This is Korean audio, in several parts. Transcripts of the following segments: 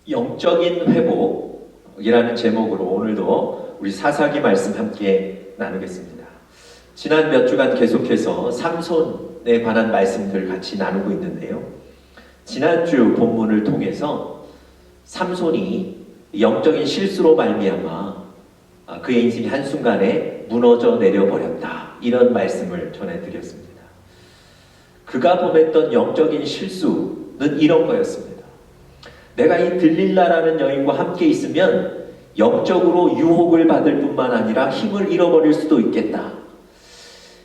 영적인 회복이라는 제목으로 오늘도 우리 사사기 말씀 함께 나누겠습니다. 지난 몇 주간 계속해서 삼손에 관한 말씀들 같이 나누고 있는데요. 지난주 본문을 통해서 삼손이 영적인 실수로 말미암아 그의 인생이 한순간에 무너져 내려버렸다, 이런 말씀을 전해드렸습니다. 그가 범했던 영적인 실수는 이런 거였습니다. 내가 이 들릴라라는 여인과 함께 있으면 영적으로 유혹을 받을 뿐만 아니라 힘을 잃어버릴 수도 있겠다,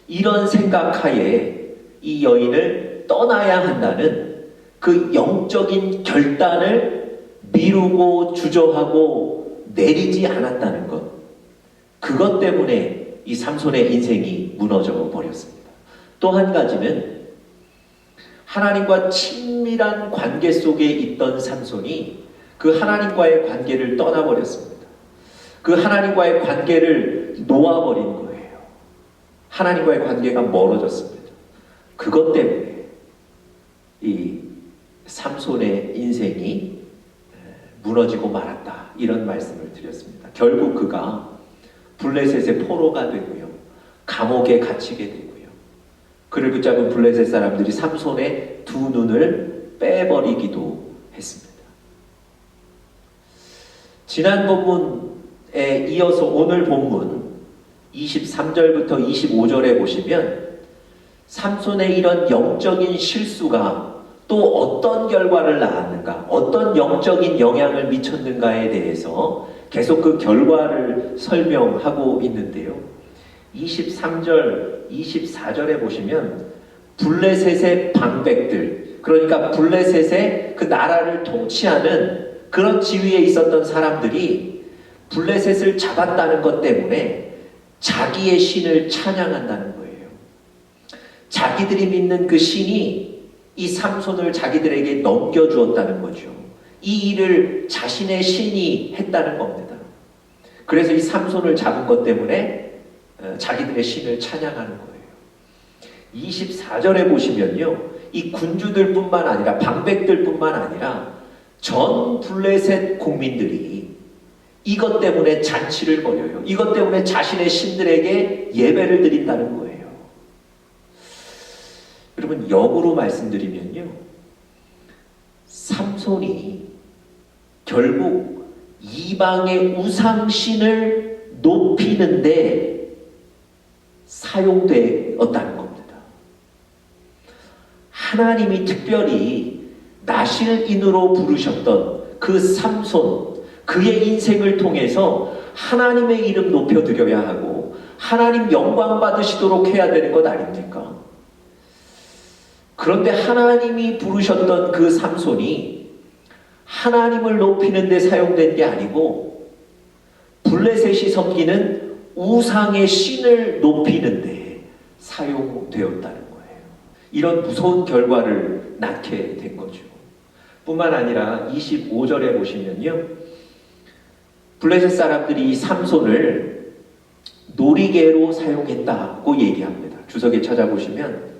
이런 생각하에 이 여인을 떠나야 한다는 그 영적인 결단을 미루고 주저하고 내리지 않았다는 것, 그것 때문에 이 삼손의 인생이 무너져 버렸습니다. 또 한 가지는 하나님과 친밀한 관계 속에 있던 삼손이 그 하나님과의 관계를 떠나버렸습니다. 그 하나님과의 관계를 놓아버린 거예요. 하나님과의 관계가 멀어졌습니다. 그것 때문에 이 삼손의 인생이 무너지고 말았다, 이런 말씀을 드렸습니다. 결국 그가 블레셋의 포로가 되고요, 감옥에 갇히게 되고요, 그를 붙잡은 블레셋 사람들이 삼손의 두 눈을 빼버리기도 했습니다. 지난 본문에 이어서 오늘 본문 23절부터 25절에 보시면 삼손의 이런 영적인 실수가 또 어떤 결과를 낳았는가, 어떤 영적인 영향을 미쳤는가에 대해서 계속 그 결과를 설명하고 있는데요. 23절, 24절에 보시면 블레셋의 방백들, 그러니까 블레셋의 그 나라를 통치하는 그런 지위에 있었던 사람들이 블레셋을 잡았다는 것 때문에 자기의 신을 찬양한다는 거예요. 자기들이 믿는 그 신이 이 삼손을 자기들에게 넘겨주었다는 거죠. 이 일을 자신의 신이 했다는 겁니다. 그래서 이 삼손을 잡은 것 때문에 자기들의 신을 찬양하는 거예요. 24절에 보시면요, 이 군주들 뿐만 아니라 방백들 뿐만 아니라 전 블레셋 국민들이 이것 때문에 잔치를 벌여요. 이것 때문에 자신의 신들에게 예배를 드린다는 거예요. 여러분, 역으로 말씀드리면요, 삼손이 결국 이방의 우상신을 높이는데 사용되었다는 겁니다. 하나님이 특별히 나실인으로 부르셨던 그 삼손, 그의 인생을 통해서 하나님의 이름 높여드려야 하고 하나님 영광 받으시도록 해야 되는 것 아닙니까? 그런데 하나님이 부르셨던 그 삼손이 하나님을 높이는 데 사용된 게 아니고 블레셋이 섬기는 우상의 신을 높이는 데 사용되었다는 거예요. 이런 무서운 결과를 낳게 된 거죠. 뿐만 아니라 25절에 보시면요, 블레셋 사람들이 이 삼손을 놀이개로 사용했다고 얘기합니다. 주석에 찾아보시면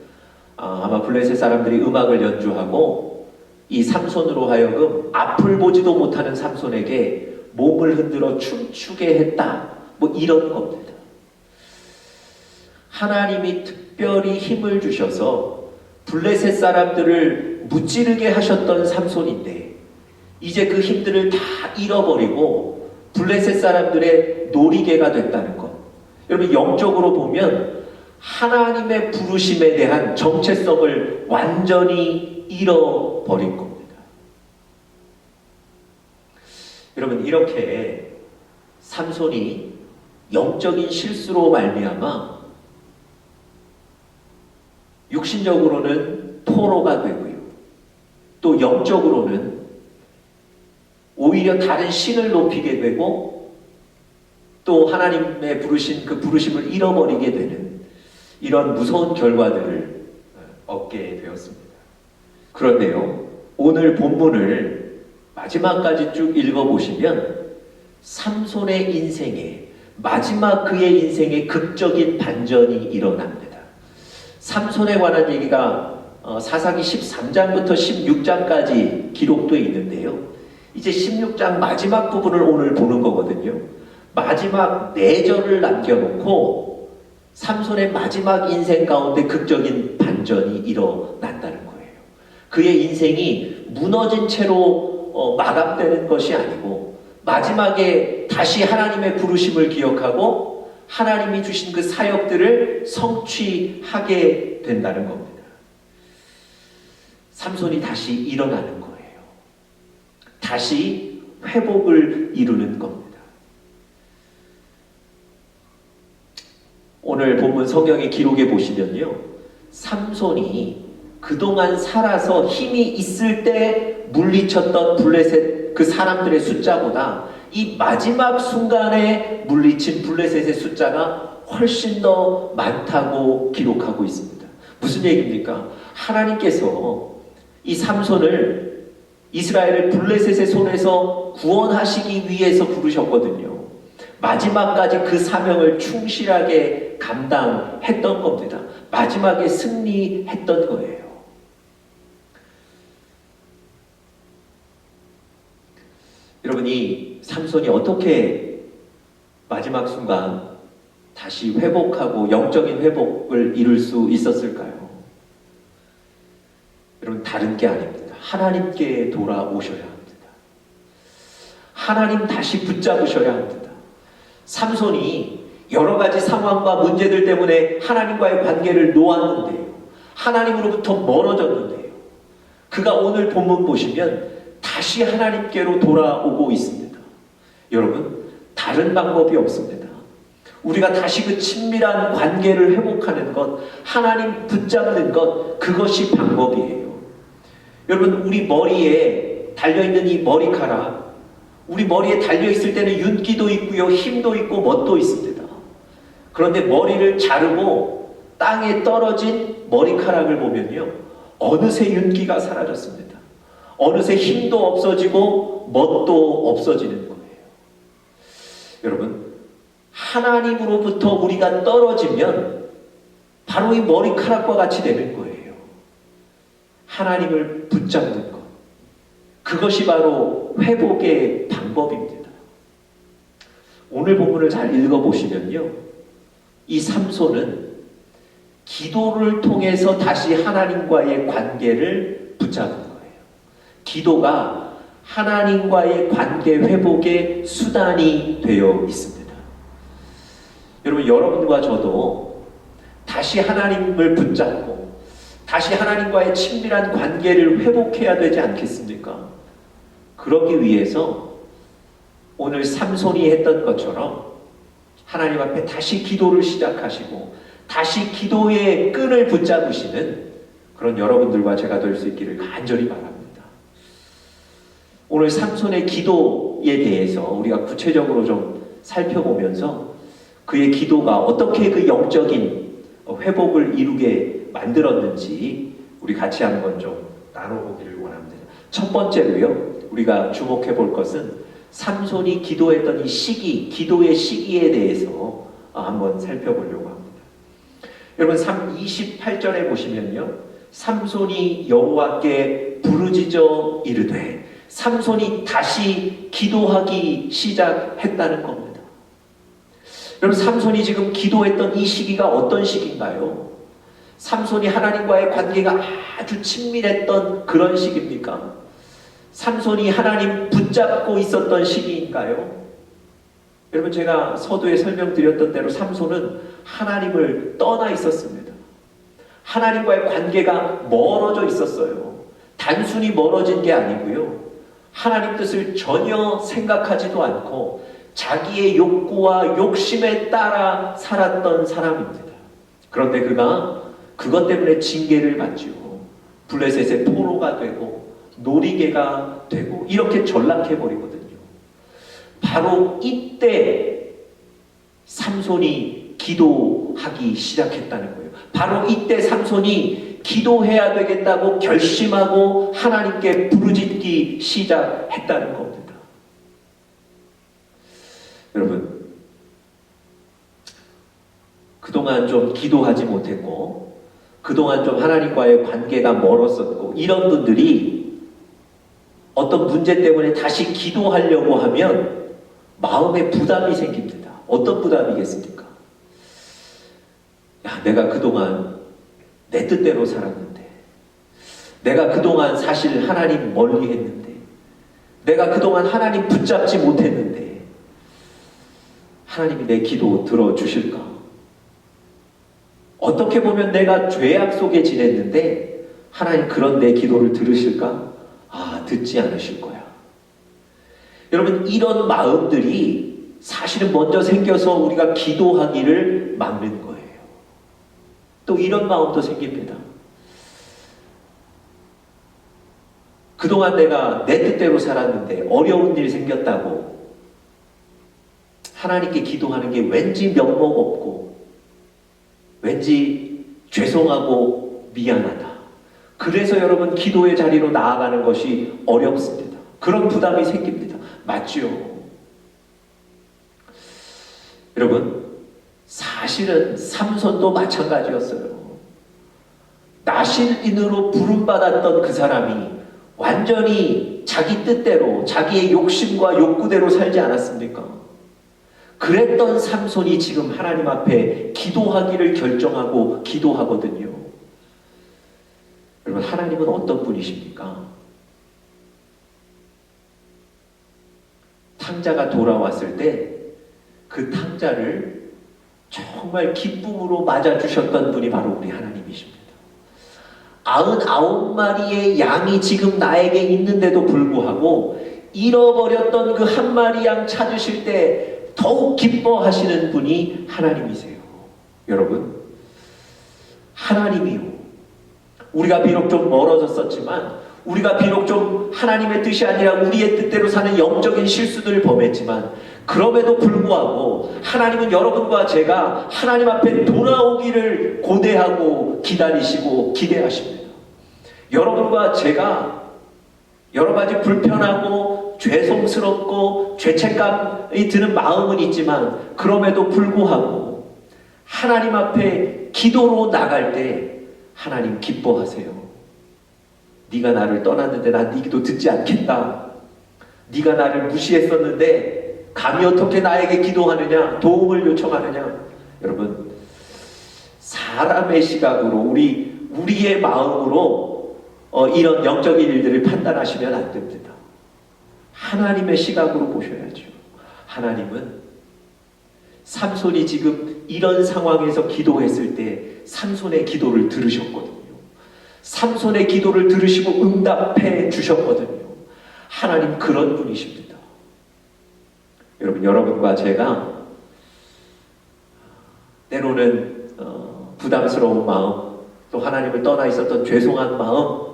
아마 블레셋 사람들이 음악을 연주하고 이 삼손으로 하여금 앞을 보지도 못하는 삼손에게 몸을 흔들어 춤추게 했다, 뭐 이런 겁니다. 하나님이 특별히 힘을 주셔서 블레셋 사람들을 무찌르게 하셨던 삼손인데 이제 그 힘들을 다 잃어버리고 블레셋 사람들의 놀이개가 됐다는 것. 여러분, 영적으로 보면 하나님의 부르심에 대한 정체성을 완전히 잃어버린 겁니다. 여러분, 이렇게 삼손이 영적인 실수로 말미암아 육신적으로는 포로가 되고요, 또 영적으로는 오히려 다른 신을 높이게 되고 또 하나님의 부르신 그 부르심을 잃어버리게 되는 이런 무서운 결과들을 얻게 되었습니다. 그런데요, 오늘 본문을 마지막까지 쭉 읽어보시면 삼손의 인생에, 마지막 그의 인생에 극적인 반전이 일어납니다. 삼손에 관한 얘기가 사사기 13장부터 16장까지 기록되어 있는데요, 이제 16장 마지막 부분을 오늘 보는 거거든요. 마지막 4절을 남겨놓고 삼손의 마지막 인생 가운데 극적인 반전이 일어난다는 거예요. 그의 인생이 무너진 채로 마감되는 것이 아니고 마지막에 다시 하나님의 부르심을 기억하고 하나님이 주신 그 사역들을 성취하게 된다는 겁니다. 삼손이 다시 일어나는 거예요. 다시 회복을 이루는 겁니다. 오늘 본문 성경의 기록에 보시면요, 삼손이 그동안 살아서 힘이 있을 때 물리쳤던 블레셋 그 사람들의 숫자보다 이 마지막 순간에 물리친 블레셋의 숫자가 훨씬 더 많다고 기록하고 있습니다. 무슨 얘기입니까? 하나님께서 이 삼손을 이스라엘을 블레셋의 손에서 구원하시기 위해서 부르셨거든요. 마지막까지 그 사명을 충실하게 감당했던 겁니다. 마지막에 승리했던 거예요. 여러분, 이 삼손이 어떻게 마지막 순간 다시 회복하고 영적인 회복을 이룰 수 있었을까요? 여러분, 다른 게 아닙니다. 하나님께 돌아오셔야 합니다. 하나님 다시 붙잡으셔야 합니다. 삼손이 여러 가지 상황과 문제들 때문에 하나님과의 관계를 놓았는데요. 하나님으로부터 멀어졌는데요. 그가 오늘 본문 보시면 다시 하나님께로 돌아오고 있습니다. 여러분, 다른 방법이 없습니다. 우리가 다시 그 친밀한 관계를 회복하는 것, 하나님 붙잡는 것, 그것이 방법이에요. 여러분, 우리 머리에 달려있는 이 머리카락, 우리 머리에 달려있을 때는 윤기도 있고요, 힘도 있고 멋도 있습니다. 그런데 머리를 자르고 땅에 떨어진 머리카락을 보면요, 어느새 윤기가 사라졌습니다. 어느새 힘도 없어지고 멋도 없어지는 거예요. 여러분, 하나님으로부터 우리가 떨어지면 바로 이 머리카락과 같이 되는 거예요. 하나님을 붙잡는 것, 그것이 바로 회복의 방법입니다. 오늘 본문을 잘 읽어보시면요, 이 삼손은 기도를 통해서 다시 하나님과의 관계를 붙잡는 거예요. 기도가 하나님과의 관계 회복의 수단이 되어 있습니다. 여러분, 여러분과 저도 다시 하나님을 붙잡고 다시 하나님과의 친밀한 관계를 회복해야 되지 않겠습니까? 그러기 위해서 오늘 삼손이 했던 것처럼 하나님 앞에 다시 기도를 시작하시고 다시 기도의 끈을 붙잡으시는 그런 여러분들과 제가 될 수 있기를 간절히 바랍니다. 오늘 삼손의 기도에 대해서 우리가 구체적으로 좀 살펴보면서 그의 기도가 어떻게 그 영적인 회복을 이루게 만들었는지 우리 같이 한번 좀 나눠보기를 원합니다. 첫 번째로요, 우리가 주목해 볼 것은 삼손이 기도했던 이 시기, 기도의 시기에 대해서 한번 살펴보려고 합니다. 여러분, 28절에 보시면요, 삼손이 여호와께 부르짖어 이르되, 삼손이 다시 기도하기 시작했다는 겁니다. 여러분, 삼손이 지금 기도했던 이 시기가 어떤 시기인가요? 삼손이 하나님과의 관계가 아주 친밀했던 그런 시기입니까? 삼손이 하나님 붙잡고 있었던 시기인가요? 여러분, 제가 서두에 설명드렸던 대로 삼손은 하나님을 떠나 있었습니다. 하나님과의 관계가 멀어져 있었어요. 단순히 멀어진 게 아니고요, 하나님 뜻을 전혀 생각하지도 않고 자기의 욕구와 욕심에 따라 살았던 사람입니다. 그런데 그가 그것 때문에 징계를 받지요. 블레셋의 포로가 되고 놀이개가 되고 이렇게 전락해버리거든요. 바로 이때 삼손이 기도하기 시작했다는 거예요. 바로 이때 삼손이 기도해야 되겠다고 결심하고 하나님께 부르짖기 시작했다는 겁니다. 여러분, 그동안 좀 기도하지 못했고 그동안 좀 하나님과의 관계가 멀었었고 이런 분들이 어떤 문제 때문에 다시 기도하려고 하면 마음에 부담이 생깁니다. 어떤 부담이겠습니까? 야, 내가 그동안 내 뜻대로 살았는데, 내가 그동안 사실 하나님 멀리 했는데, 내가 그동안 하나님 붙잡지 못했는데 하나님이 내 기도 들어주실까? 어떻게 보면 내가 죄악 속에 지냈는데 하나님 그런 내 기도를 들으실까? 아, 듣지 않으실 거야. 여러분, 이런 마음들이 사실은 먼저 생겨서 우리가 기도하기를 막는 거예요. 또 이런 마음도 생깁니다. 그동안 내가 내 뜻대로 살았는데 어려운 일 생겼다고 하나님께 기도하는 게 왠지 면목 없고 왠지 죄송하고 미안하다. 그래서 여러분 기도의 자리로 나아가는 것이 어렵습니다. 그런 부담이 생깁니다. 맞죠? 여러분, 사실은 삼손도 마찬가지였어요. 나실인으로 부름받았던 그 사람이 완전히 자기 뜻대로 자기의 욕심과 욕구대로 살지 않았습니까? 그랬던 삼손이 지금 하나님 앞에 기도하기를 결정하고 기도하거든요. 여러분, 하나님은 어떤 분이십니까? 탕자가 돌아왔을 때 그 탕자를 정말 기쁨으로 맞아주셨던 분이 바로 우리 하나님이십니다. 99마리의 양이 지금 나에게 있는데도 불구하고 잃어버렸던 그 한 마리 양 찾으실 때 더욱 기뻐하시는 분이 하나님이세요. 여러분, 하나님이요. 우리가 비록 좀 멀어졌었지만, 우리가 비록 좀 하나님의 뜻이 아니라 우리의 뜻대로 사는 영적인 실수들을 범했지만, 그럼에도 불구하고 하나님은 여러분과 제가 하나님 앞에 돌아오기를 고대하고 기다리시고 기대하십니다. 여러분과 제가 여러 가지 불편하고 죄송스럽고 죄책감이 드는 마음은 있지만, 그럼에도 불구하고 하나님 앞에 기도로 나갈 때 하나님 기뻐하세요. 네가 나를 떠났는데 난 네 기도 듣지 않겠다. 네가 나를 무시했었는데 감히 어떻게 나에게 기도하느냐, 도움을 요청하느냐. 여러분, 사람의 시각으로 우리의 마음으로 이런 영적인 일들을 판단하시면 안 됩니다. 하나님의 시각으로 보셔야죠. 하나님은 삼손이 지금 이런 상황에서 기도했을 때 삼손의 기도를 들으셨거든요. 삼손의 기도를 들으시고 응답해 주셨거든요. 하나님 그런 분이십니다. 여러분, 여러분과 제가 때로는 부담스러운 마음, 또 하나님을 떠나 있었던 죄송한 마음,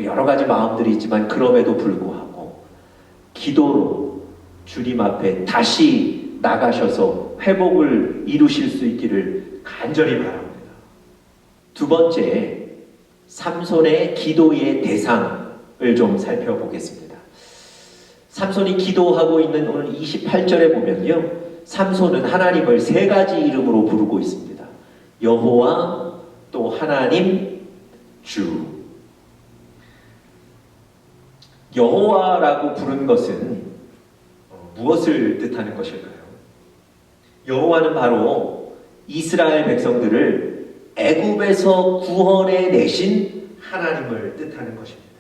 여러 가지 마음들이 있지만 그럼에도 불구하고 기도로 주님 앞에 다시 나가셔서 회복을 이루실 수 있기를 간절히 바랍니다. 두 번째, 삼손의 기도의 대상을 좀 살펴보겠습니다. 삼손이 기도하고 있는 오늘 28절에 보면요, 삼손은 하나님을 세 가지 이름으로 부르고 있습니다. 여호와, 또 하나님, 주. 여호와라고 부른 것은 무엇을 뜻하는 것일까요? 여호와는 바로 이스라엘 백성들을 애굽에서 구원해 내신 하나님을 뜻하는 것입니다.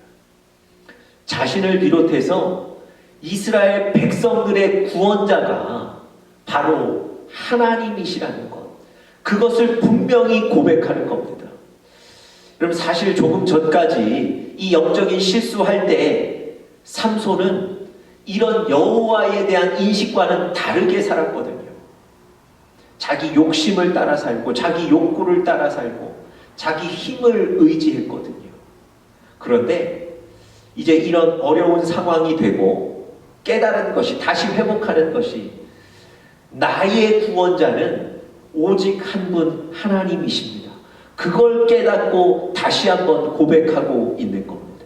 자신을 비롯해서 이스라엘 백성들의 구원자가 바로 하나님이시라는 것, 그것을 분명히 고백하는 겁니다. 여러분, 사실 조금 전까지 이 영적인 실수할 때 삼손은 이런 여호와에 대한 인식과는 다르게 살았거든요. 자기 욕심을 따라 살고 자기 욕구를 따라 살고 자기 힘을 의지했거든요. 그런데 이제 이런 어려운 상황이 되고 깨달은 것이, 다시 회복하는 것이, 나의 구원자는 오직 한 분 하나님이십니다. 그걸 깨닫고 다시 한번 고백하고 있는 겁니다.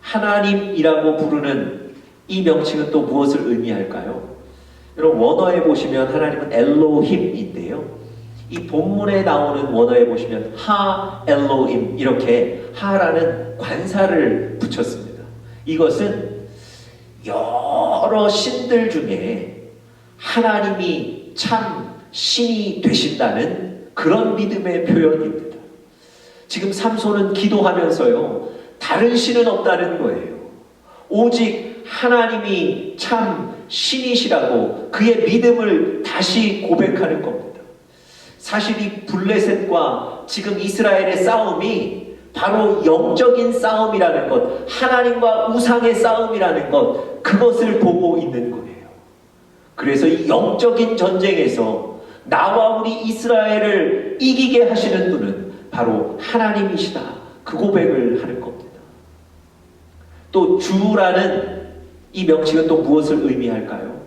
하나님이라고 부르는 이 명칭은 또 무엇을 의미할까요? 여러분, 원어에 보시면 하나님은 엘로힘인데요, 이 본문에 나오는 원어에 보시면 하 엘로힘, 이렇게 하라는 관사를 붙여 붙였습니다. 이것은 여러 신들 중에 하나님이 참 신이 되신다는 그런 믿음의 표현입니다. 지금 삼손은 기도하면서요, 다른 신은 없다는 거예요. 오직 하나님이 참 신이시라고 그의 믿음을 다시 고백하는 겁니다. 사실 이 블레셋과 지금 이스라엘의 싸움이 바로 영적인 싸움이라는 것, 하나님과 우상의 싸움이라는 것, 그것을 보고 있는 거예요. 그래서 이 영적인 전쟁에서 나와 우리 이스라엘을 이기게 하시는 분은 바로 하나님이시다, 그 고백을 하는 겁니다. 또 주라는 이 명칭은 또 무엇을 의미할까요?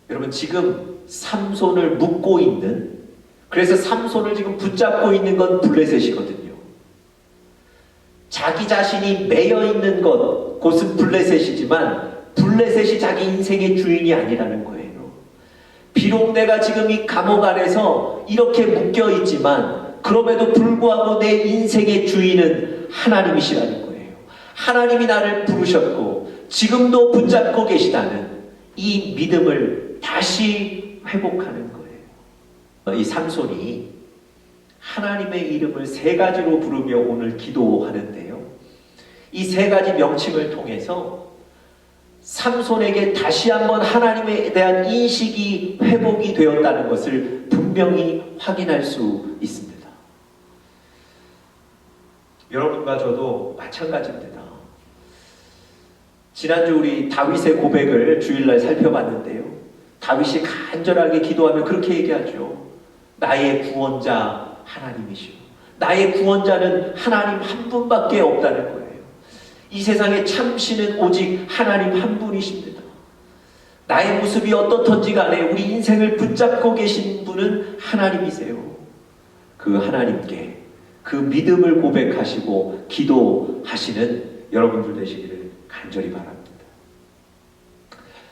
여러분, 지금 삼손을 묶고 있는, 그래서 삼손을 지금 붙잡고 있는 건 블레셋이거든요. 자기 자신이 매여 있는 것, 그것은 블레셋이지만 블레셋이 자기 인생의 주인이 아니라는 거예요. 비록 내가 지금 이 감옥 안에서 이렇게 묶여 있지만 그럼에도 불구하고 내 인생의 주인은 하나님이시라는 거예요. 하나님이 나를 부르셨고 지금도 붙잡고 계시다는 이 믿음을 다시 회복하는 거예요. 이 삼손이 하나님의 이름을 세 가지로 부르며 오늘 기도하는데요. 이 세 가지 명칭을 통해서 삼손에게 다시 한번 하나님에 대한 인식이 회복이 되었다는 것을 분명히 확인할 수 있습니다. 여러분과 저도 마찬가지입니다. 지난주 우리 다윗의 고백을 주일날 살펴봤는데요. 다윗이 간절하게 기도하며 그렇게 얘기하죠. 나의 구원자 하나님이시오. 나의 구원자는 하나님 한 분밖에 없다는 거예요. 이 세상에 참신은 오직 하나님 한 분이십니다. 나의 모습이 어떻든지 간에 우리 인생을 붙잡고 계신 분은 하나님이세요. 그 하나님께 그 믿음을 고백하시고 기도하시는 여러분들 되시기를 간절히 바랍니다.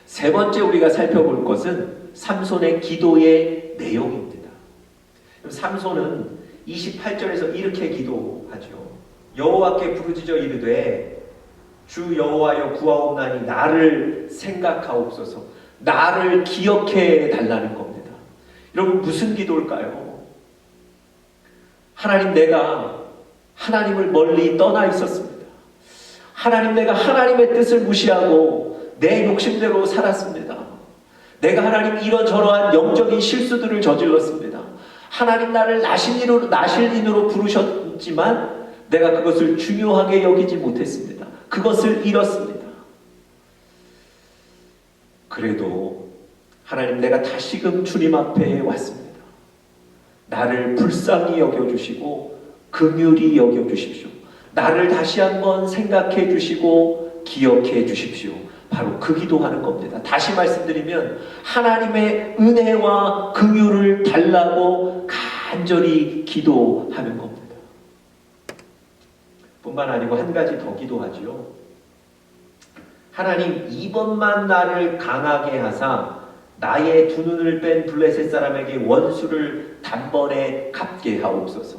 세 번째 우리가 살펴볼 것은 삼손의 기도의 내용입니다. 삼손은 28절에서 이렇게 기도하죠. 여호와께 부르짖어 이르되 주 여호와여 구하옵나니 나를 생각하옵소서. 나를 기억해 달라는 겁니다. 여러분, 무슨 기도일까요? 하나님, 내가 하나님을 멀리 떠나 있었습니다. 하나님, 내가 하나님의 뜻을 무시하고 내 욕심대로 살았습니다. 내가 하나님 이런저러한 영적인 실수들을 저질렀습니다. 하나님, 나를 나실인으로 부르셨지만 내가 그것을 중요하게 여기지 못했습니다. 그것을 잃었습니다. 그래도 하나님, 내가 다시금 주님 앞에 왔습니다. 나를 불쌍히 여겨주시고 긍휼히 여겨주십시오. 나를 다시 한번 생각해 주시고 기억해 주십시오. 바로 그 기도하는 겁니다. 다시 말씀드리면 하나님의 은혜와 긍휼을 달라고 간절히 기도하는 겁니다. 뿐만 아니고 한 가지 더 기도하지요. 하나님, 이번만 나를 강하게 하사 나의 두 눈을 뺀 블레셋 사람에게 원수를 단번에 갚게 하옵소서.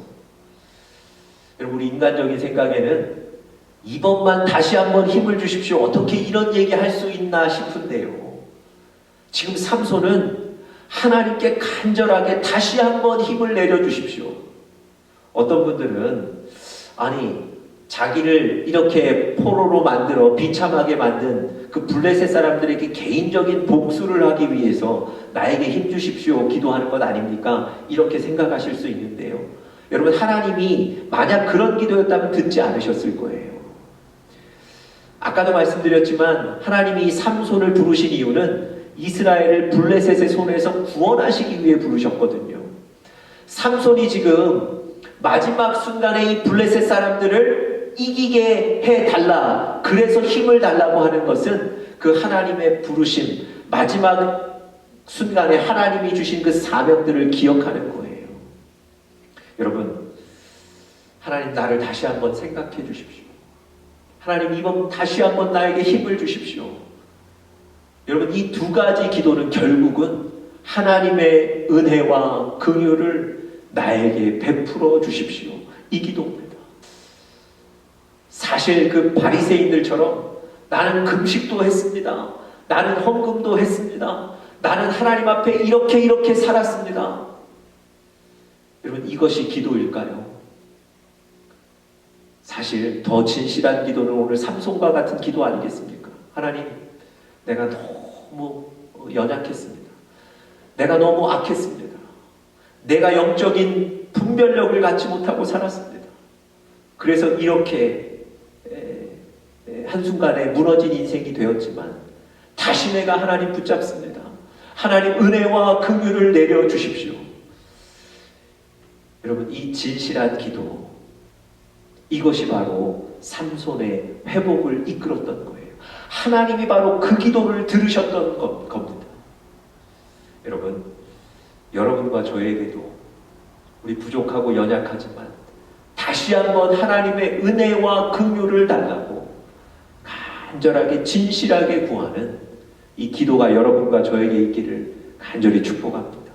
여러분, 우리 인간적인 생각에는 이번만 다시 한번 힘을 주십시오. 어떻게 이런 얘기 할 수 있나 싶은데요. 지금 삼손은 하나님께 간절하게 다시 한번 힘을 내려주십시오. 어떤 분들은 아니, 자기를 이렇게 포로로 만들어 비참하게 만든 그 블레셋 사람들에게 개인적인 복수를 하기 위해서 나에게 힘 주십시오 기도하는 것 아닙니까? 이렇게 생각하실 수 있는데요. 여러분, 하나님이 만약 그런 기도였다면 듣지 않으셨을 거예요. 아까도 말씀드렸지만 하나님이 삼손을 부르신 이유는 이스라엘을 블레셋의 손에서 구원하시기 위해 부르셨거든요. 삼손이 지금 마지막 순간에 이 블레셋 사람들을 이기게 해달라, 그래서 힘을 달라고 하는 것은 그 하나님의 부르심, 마지막 순간에 하나님이 주신 그 사명들을 기억하는 거예요. 여러분, 하나님, 나를 다시 한번 생각해 주십시오. 하나님, 이번 다시 한번 나에게 힘을 주십시오. 여러분, 이 두 가지 기도는 결국은 하나님의 은혜와 긍휼을 나에게 베풀어 주십시오, 이 기도입니다. 사실 그 바리새인들처럼 나는 금식도 했습니다. 나는 헌금도 했습니다. 나는 하나님 앞에 이렇게 살았습니다. 여러분, 이것이 기도일까요? 사실 더 진실한 기도는 오늘 삼손과 같은 기도 아니겠습니까? 하나님, 내가 너무 연약했습니다. 내가 너무 악했습니다. 내가 영적인 분별력을 갖지 못하고 살았습니다. 그래서 이렇게 한순간에 무너진 인생이 되었지만 다시 내가 하나님 붙잡습니다. 하나님 은혜와 긍휼을 내려주십시오. 여러분, 이 진실한 기도, 이것이 바로 삼손의 회복을 이끌었던 거예요. 하나님이 바로 그 기도를 들으셨던 겁니다. 여러분, 여러분과 저에게도 우리 부족하고 연약하지만 다시 한번 하나님의 은혜와 긍휼을 달라고 간절하게 진실하게 구하는 이 기도가 여러분과 저에게 있기를 간절히 축복합니다.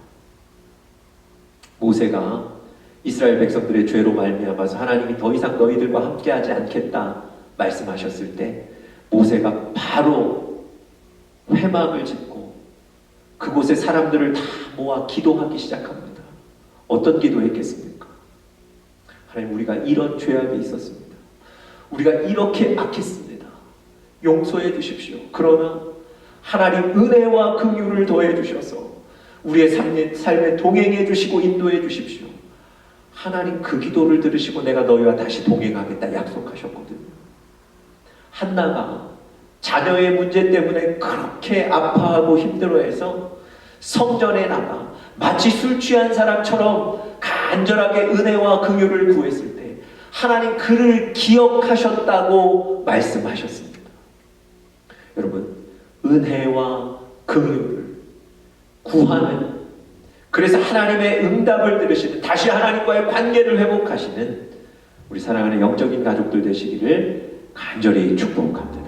모세가 이스라엘 백성들의 죄로 말미암아서 하나님이 더 이상 너희들과 함께하지 않겠다 말씀하셨을 때 모세가 바로 회막을 짓고 그곳에 사람들을 다 모아 기도하기 시작합니다. 어떤 기도했겠습니까? 하나님, 우리가 이런 죄악이 있었습니다. 우리가 이렇게 악했습니다. 용서해 주십시오. 그러나 하나님 은혜와 긍휼을 더해 주셔서 우리의 삶에 동행해 주시고 인도해 주십시오. 하나님 그 기도를 들으시고 내가 너희와 다시 동행하겠다 약속하셨거든요. 한나가 자녀의 문제 때문에 그렇게 아파하고 힘들어해서 성전에 나가 마치 술 취한 사람처럼 간절하게 은혜와 긍휼을 구했을 때 하나님 그를 기억하셨다고 말씀하셨습니다. 여러분, 은혜와 긍휼을 구하는, 그래서 하나님의 응답을 들으시는, 다시 하나님과의 관계를 회복하시는 우리 사랑하는 영적인 가족들 되시기를 간절히 축복합니다.